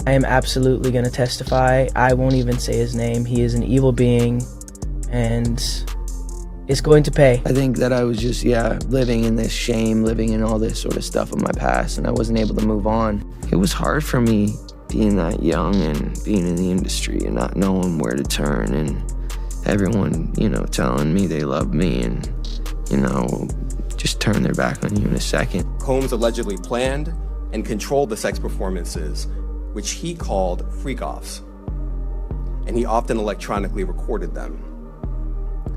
I am absolutely going to testify. I won't even say his name. He is an evil being, and it's going to pay. I think that I was just, living in this shame, living in all this sort of stuff of my past, and I wasn't able to move on. It was hard for me being that young and being in the industry and not knowing where to turn, and everyone, telling me they love me and, just turn their back on you in a second. Combs allegedly planned and controlled the sex performances, which he called freak-offs, and he often electronically recorded them.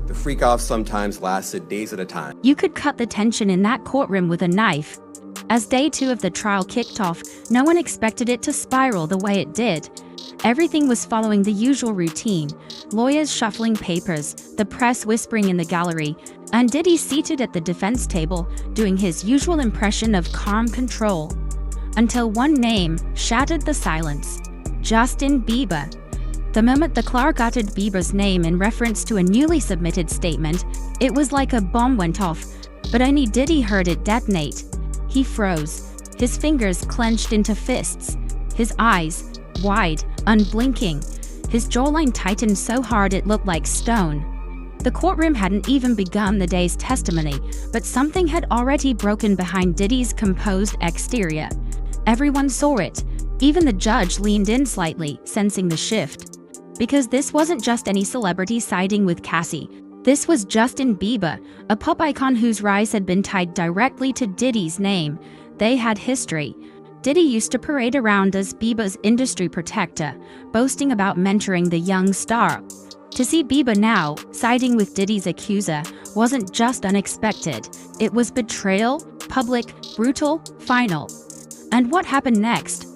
The freak-offs sometimes lasted days at a time. You could cut the tension in that courtroom with a knife. As day 2 of the trial kicked off, no one expected it to spiral the way it did. Everything was following the usual routine: lawyers shuffling papers, the press whispering in the gallery, and Diddy seated at the defense table doing his usual impression of calm control. Until one name shattered the silence: Justin Bieber. The moment the clerk uttered Bieber's name in reference to a newly submitted statement, it was like a bomb went off, but only Diddy heard it detonate. He froze, his fingers clenched into fists, his eyes wide, unblinking, his jawline tightened so hard it looked like stone. The courtroom hadn't even begun the day's testimony, but something had already broken behind Diddy's composed exterior. Everyone saw it. Even the judge leaned in slightly, sensing the shift. Because this wasn't just any celebrity siding with Cassie. This was Justin Bieber, a pop icon whose rise had been tied directly to Diddy's name. They had history. Diddy used to parade around as Bieber's industry protector, boasting about mentoring the young star. To see Bieber now, siding with Diddy's accuser, wasn't just unexpected. It was betrayal, public, brutal, final. And what happened next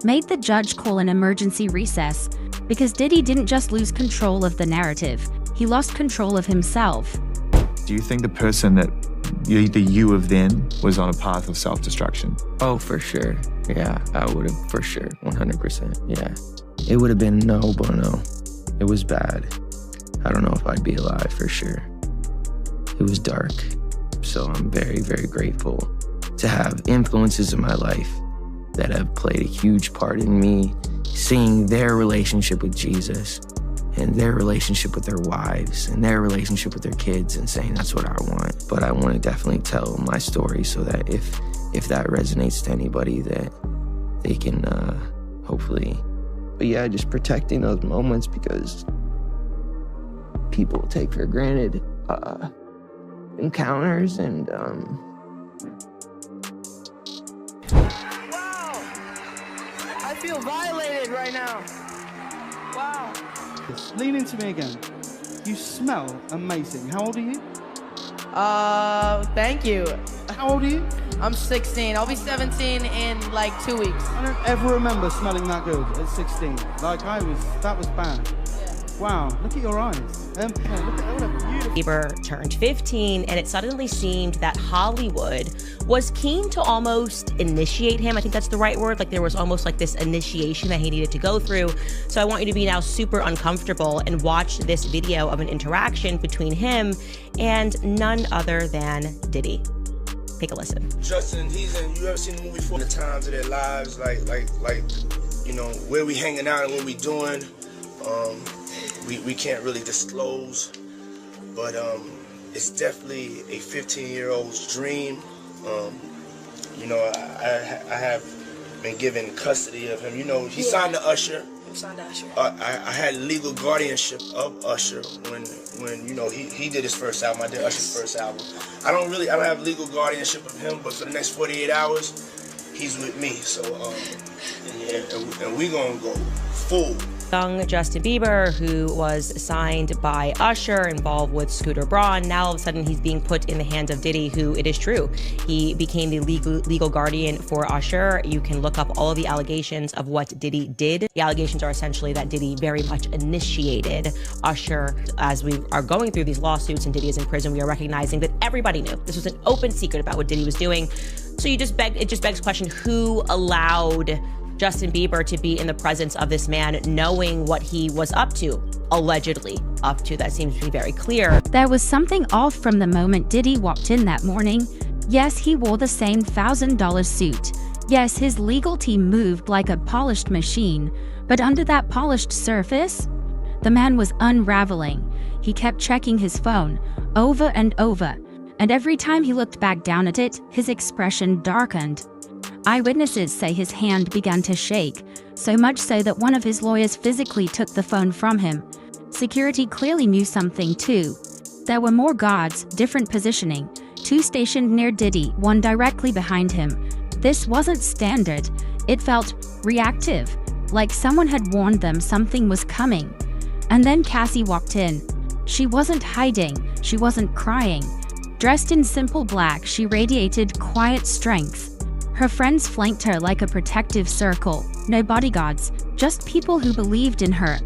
made the judge call an emergency recess, because Diddy didn't just lose control of the narrative, he lost control of himself. Do you think the person that the you of then was on a path of self-destruction? Oh, for sure. Yeah, I would have, for sure, 100%. Yeah. It would have been no bueno. It was bad. I don't know if I'd be alive, for sure. It was dark. So I'm very, very grateful to have influences in my life that have played a huge part in me seeing their relationship with Jesus and their relationship with their wives and their relationship with their kids and saying that's what I want. But I want to definitely tell my story so that if that resonates to anybody, that they can hopefully. But yeah, just protecting those moments, because people take for granted encounters and Wow! I feel violated right now. Wow. Lean into me again. You smell amazing. How old are you? Thank you. How old are you? I'm 16. I'll be 17 in like 2 weeks. I don't ever remember smelling that good at 16. Like that was bad. Wow, look at your eyes. Look at what a beautiful... Bieber turned 15, and it suddenly seemed that Hollywood was keen to almost initiate him. I think that's the right word. Like there was almost like this initiation that he needed to go through. So I want you to be now super uncomfortable and watch this video of an interaction between him and none other than Diddy. Take a listen. Justin, you ever seen the movie For the Times of Their Lives? Like, where we hanging out and what we doing. We can't really disclose, but it's definitely a 15-year-old's dream. I have been given custody of him. He signed to Usher. I had legal guardianship of Usher when he did his first album. I did Usher's first album. I don't have legal guardianship of him, but for the next 48 hours, he's with me. So and we gonna go full. Young Justin Bieber, who was signed by Usher, involved with Scooter Braun. Now all of a sudden he's being put in the hands of Diddy, who, it is true, he became the legal guardian for Usher. You can look up all of the allegations of what Diddy did. The allegations are essentially that Diddy very much initiated Usher. As we are going through these lawsuits and Diddy is in prison, we are recognizing that everybody knew. This was an open secret about what Diddy was doing. So it just begs the question, who allowed Justin Bieber to be in the presence of this man, knowing what he was up to, allegedly up to? That seems to be very clear. There was something off from the moment Diddy walked in that morning. Yes, he wore the same $1,000 suit. Yes, his legal team moved like a polished machine, but under that polished surface, the man was unraveling. He kept checking his phone over and over, and every time he looked back down at it, his expression darkened. Eyewitnesses say his hand began to shake, so much so that one of his lawyers physically took the phone from him. Security clearly knew something too. There were more guards, different positioning, 2 stationed near Diddy, 1 directly behind him. This wasn't standard. It felt reactive, like someone had warned them something was coming. And then Cassie walked in. She wasn't hiding, she wasn't crying. Dressed in simple black, she radiated quiet strength. Her friends flanked her like a protective circle. No bodyguards, just people who believed in her.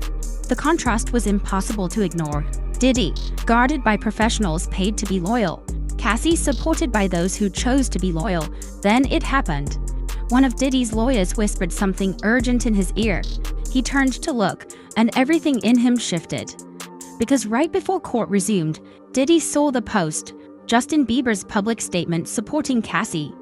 The contrast was impossible to ignore. Diddy, guarded by professionals paid to be loyal. Cassie, supported by those who chose to be loyal. Then it happened. One of Diddy's lawyers whispered something urgent in his ear. He turned to look, and everything in him shifted. Because right before court resumed, Diddy saw the post, Justin Bieber's public statement supporting Cassie.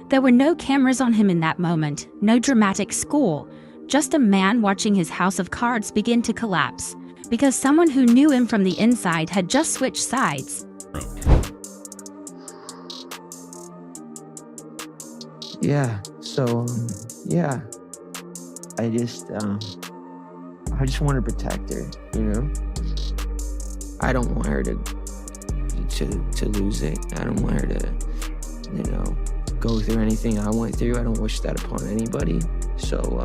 There were no cameras on him in that moment, no dramatic score, just a man watching his house of cards begin to collapse, because someone who knew him from the inside had just switched sides. Yeah, so, yeah. I just want to protect her, you know? I don't want her to lose it. I don't want her to, you know, go through anything I went through. I don't wish that upon anybody. So,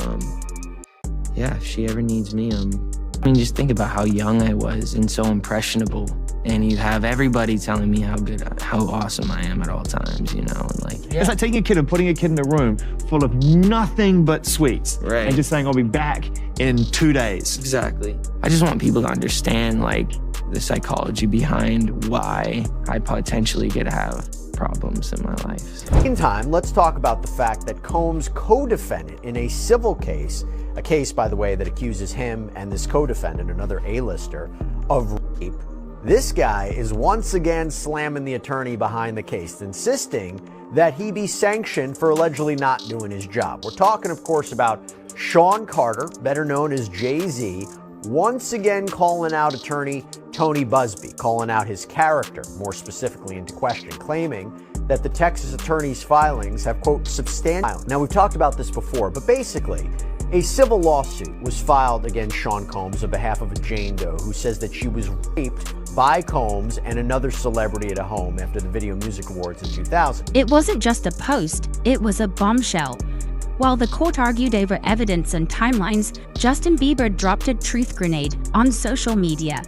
yeah, if she ever needs me, I mean, just think about how young I was and so impressionable. And you have everybody telling me how awesome I am at all times, you know? And like, It's like taking a kid and putting a kid in a room full of nothing but sweets. Right. And just saying, I'll be back in 2 days. Exactly. I just want people to understand, like, the psychology behind why I potentially could have problems in my life. In time, let's talk about the fact that Combs' co-defendant in a civil case, a case, by the way, that accuses him and this co-defendant, another A-lister, of rape. This guy is once again slamming the attorney behind the case, insisting that he be sanctioned for allegedly not doing his job. We're talking, of course, about Sean Carter, better known as Jay-Z, once again calling out attorney Tony Busby, calling out his character, more specifically into question, claiming that the Texas attorney's filings have, quote, substantial. Now, we've talked about this before, but basically, a civil lawsuit was filed against Sean Combs on behalf of a Jane Doe who says that she was raped by Combs and another celebrity at a home after the Video Music Awards in 2000. It wasn't just a post, it was a bombshell. While the court argued over evidence and timelines, Justin Bieber dropped a truth grenade on social media.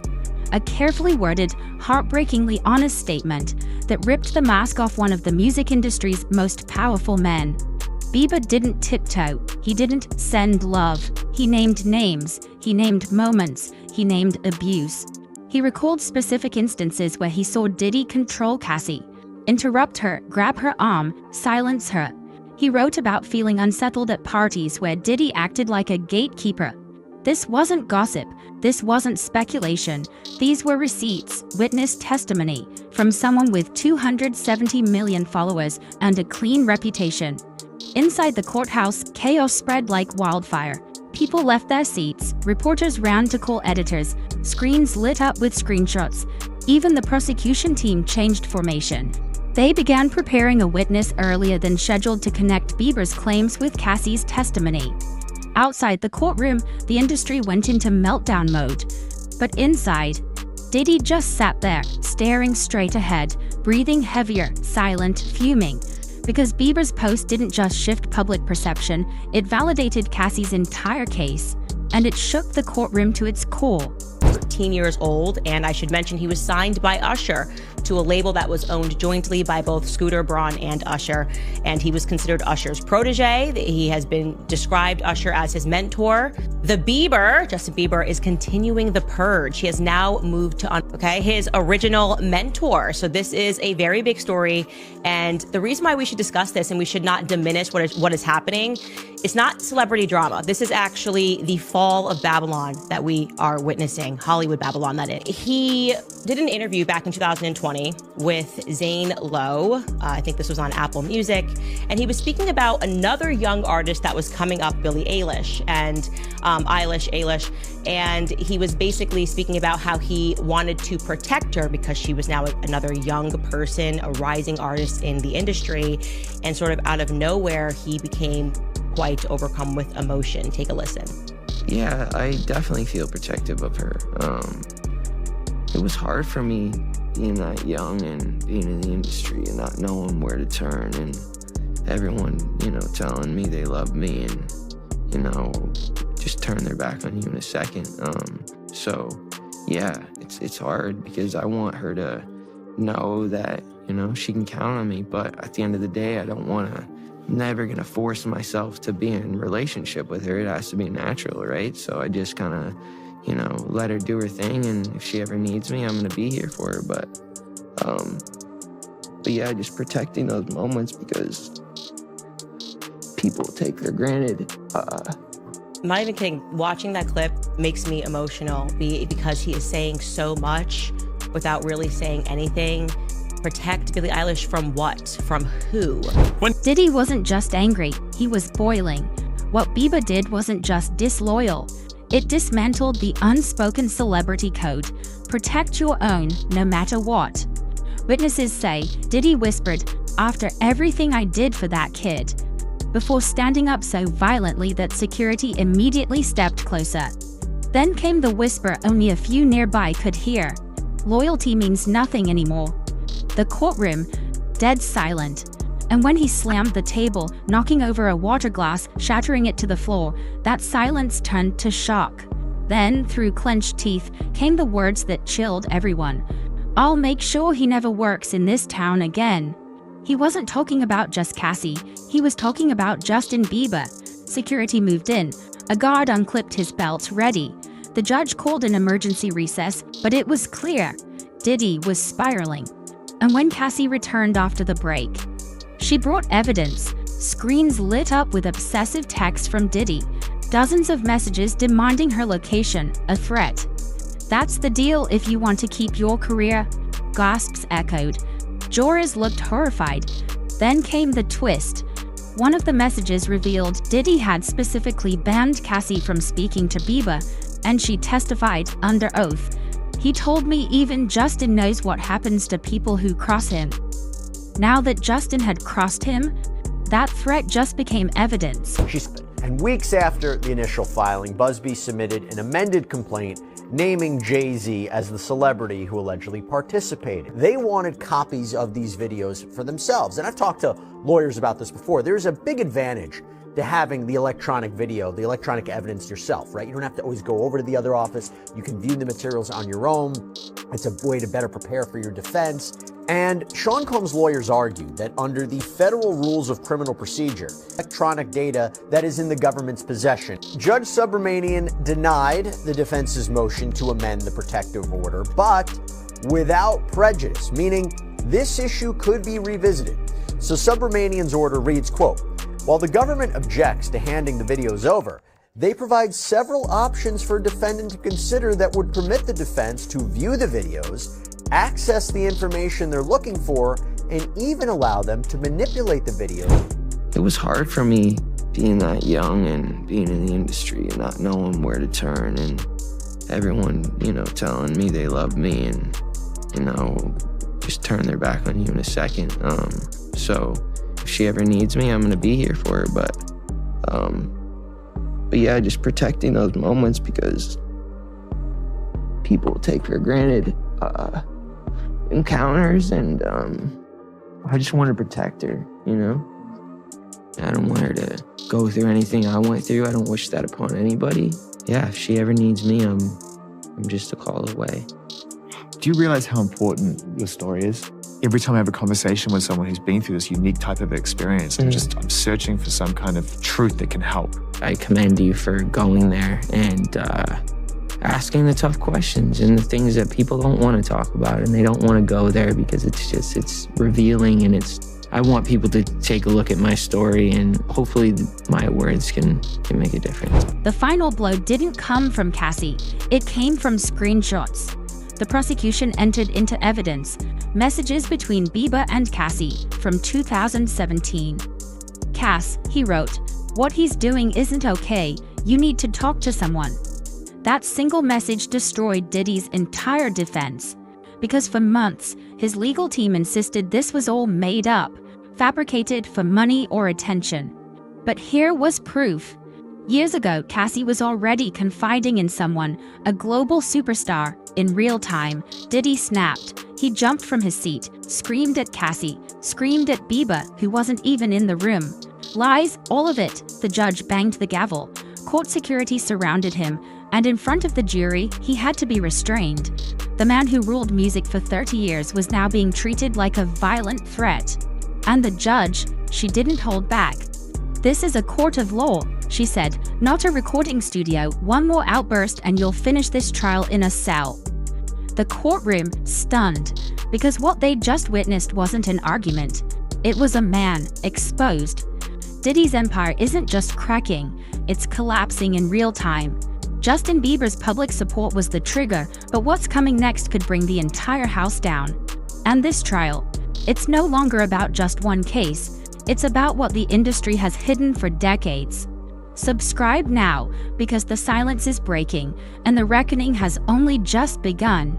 A carefully worded, heartbreakingly honest statement that ripped the mask off one of the music industry's most powerful men. Bieber didn't tiptoe, he didn't send love. He named names, he named moments, he named abuse. He recalled specific instances where he saw Diddy control Cassie, interrupt her, grab her arm, silence her. He wrote about feeling unsettled at parties where Diddy acted like a gatekeeper. This wasn't gossip, this wasn't speculation. These were receipts, witness testimony from someone with 270 million followers and a clean reputation. Inside the courthouse, chaos spread like wildfire. People left their seats, reporters ran to call editors, screens lit up with screenshots. Even the prosecution team changed formation. They began preparing a witness earlier than scheduled to connect Bieber's claims with Cassie's testimony. Outside the courtroom, the industry went into meltdown mode. But inside, Diddy just sat there, staring straight ahead, breathing heavier, silent, fuming. Because Bieber's post didn't just shift public perception, it validated Cassie's entire case, and it shook the courtroom to its core. 13 years old, and I should mention he was signed by Usher to a label that was owned jointly by both Scooter Braun and Usher, and he was considered Usher's protege. He has been described Usher as his mentor. Justin Bieber, is continuing the purge. He has now moved to his original mentor. So this is a very big story, and the reason why we should discuss this and we should not diminish what is happening, it's not celebrity drama. This is actually the fall of Babylon that we are witnessing, Hollywood Babylon, that is. He did an interview back in 2020 testimony with Zane Lowe. I think this was on Apple Music. And he was speaking about another young artist that was coming up, Billie Eilish. And Eilish. And he was basically speaking about how he wanted to protect her because she was now another young person, a rising artist in the industry. And sort of out of nowhere, he became quite overcome with emotion. Take a listen. Yeah, I definitely feel protective of her. It was hard for me being that young and being in the industry and not knowing where to turn, and everyone, telling me they love me and, just turn their back on you in a second. So yeah, it's hard because I want her to know that, she can count on me. But at the end of the day, never gonna force myself to be in a relationship with her. It has to be natural, right? So I just kind of, let her do her thing, and if she ever needs me, I'm gonna be here for her. But yeah, just protecting those moments because people take for granted. I'm not even kidding. Watching that clip makes me emotional because he is saying so much without really saying anything. Protect Billie Eilish from what? From who? Diddy wasn't just angry, he was boiling. What Bieber did wasn't just disloyal. It dismantled the unspoken celebrity code. Protect your own, no matter what. Witnesses say Diddy whispered, "After everything I did for that kid," before standing up so violently that security immediately stepped closer. Then came the whisper only a few nearby could hear. Loyalty means nothing anymore. The courtroom, dead silent. And when he slammed the table, knocking over a water glass, shattering it to the floor, that silence turned to shock. Then, through clenched teeth, came the words that chilled everyone. "I'll make sure he never works in this town again." He wasn't talking about just Cassie, he was talking about Justin Bieber. Security moved in. A guard unclipped his belt, ready. The judge called an emergency recess, but it was clear. Diddy was spiraling. And when Cassie returned after the break, she brought evidence. Screens lit up with obsessive texts from Diddy. Dozens of messages demanding her location, a threat. "That's the deal if you want to keep your career," gasps echoed. Jurors looked horrified. Then came the twist. One of the messages revealed Diddy had specifically banned Cassie from speaking to Bieber, and she testified under oath. "He told me even Justin knows what happens to people who cross him." Now that Justin had crossed him, that threat just became evidence. And weeks after the initial filing, Busby submitted an amended complaint naming Jay-Z as the celebrity who allegedly participated. They wanted copies of these videos for themselves. And I've talked to lawyers about this before. There's a big advantage to having the electronic video, the electronic evidence yourself, right? You don't have to always go over to the other office. You can view the materials on your own. It's a way to better prepare for your defense. And Sean Combs' lawyers argued that under the federal rules of criminal procedure, electronic data that is in the government's possession. Judge Subramanian denied the defense's motion to amend the protective order, but without prejudice, meaning this issue could be revisited. So Subramanian's order reads, quote, "While the government objects to handing the videos over, they provide several options for a defendant to consider that would permit the defense to view the videos, access the information they're looking for, and even allow them to manipulate the video." It was hard for me being that young and being in the industry and not knowing where to turn, and everyone, telling me they love me and, just turn their back on you in a second. So if she ever needs me, I'm gonna be here for her. But yeah, just protecting those moments because people take for granted encounters, and I just want to protect her, I don't want her to go through anything I went through. I don't wish that upon anybody. Yeah, if she ever needs me, I'm just a call away. Do you realize how important your story is? Every time I have a conversation with someone who's been through this unique type of experience, I'm searching for some kind of truth that can help. I commend you for going there and asking the tough questions and the things that people don't want to talk about, and they don't want to go there because it's revealing, and I want people to take a look at my story, and hopefully my words can make a difference. The final blow didn't come from Cassie. It came from screenshots. The prosecution entered into evidence. Messages between Bieber and Cassie from 2017. Cass, he wrote, "What he's doing isn't okay. You need to talk to someone." That single message destroyed Diddy's entire defense, because for months, his legal team insisted this was all made up, fabricated for money or attention. But here was proof. Years ago, Cassie was already confiding in someone, a global superstar. In real time, Diddy snapped. He jumped from his seat, screamed at Cassie, screamed at Bieber, who wasn't even in the room. Lies, all of it. The judge banged the gavel. Court security surrounded him, and in front of the jury, he had to be restrained. The man who ruled music for 30 years was now being treated like a violent threat. And the judge, she didn't hold back. "This is a court of law," she said, "not a recording studio. One more outburst and you'll finish this trial in a cell." The courtroom stunned, because what they just witnessed wasn't an argument. It was a man exposed. Diddy's empire isn't just cracking, it's collapsing in real time. Justin Bieber's public support was the trigger, but what's coming next could bring the entire house down. And this trial, it's no longer about just one case. It's about what the industry has hidden for decades. Subscribe now, because the silence is breaking, and the reckoning has only just begun.